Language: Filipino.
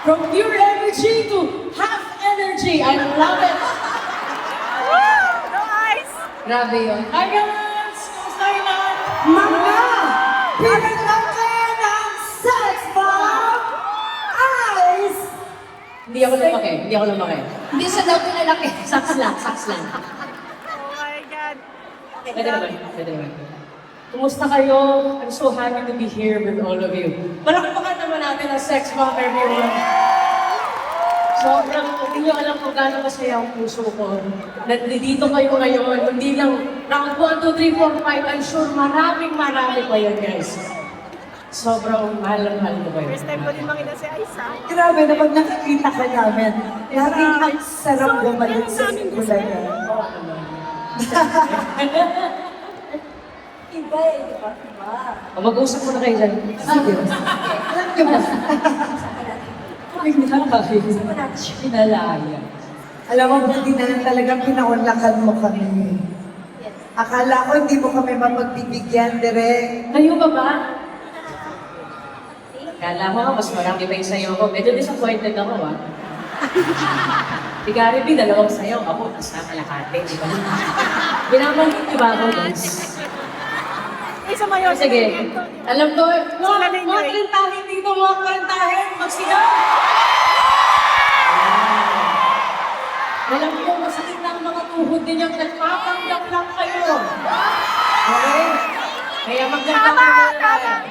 From pure energy to half energy. I love it. No eyes! Grabe yun. Hi guys! Kamusta kayo lahat? Mga pinaglalaki ng sex bomb eyes! Hindi ako lumaki. Hindi ako lumaki. Hindi siya daw pinalaki. Saks lang, saks lang. Oh my God. Pwede naman. Pwede naman. Kumusta kayo? I'm so happy to be here with all of you. Palakpakan naman natin ang sex bomb, everyone. Sobrang, hindi nyo alam kung gaano masaya ang puso ko. Nandito kayo ngayon, hindi lang round 1, 2, 3, 4, 5. I'm sure marami pa yan, guys. Sobrang mahal ko kayo. First time ko din makita si Aiza. Grabe na pag nakikita ka namin, laging ang sarap bumalik sa simula niya. Oo naman. Iba eh, di ba? Iba. Mag-usap muna kayo dyan. Sige. Alam niyo ba? Pinalaya. Alam mo, buti na lang talagang pinaunlakan mo kami. Akala ko hindi mo kami mapagbibigyan, direk. Kayo ba ba? Kala mo nga, mas marami pa yung sayo ko. Medyo disappointed ako, ah. Si Gary B, dalawang sayo. Ako, nasa kalahati, di ba? Binabanggit niyo ba ako, guys? Isa mayon. Sige. Alam ko, Sila din mga yun. karantahin dito, mga karantahin, magsigaw! Alam ko, masakit na ang mga tuhod ninyo, nagpapanggap lang kayo. Okay? Kaya maganda kayo.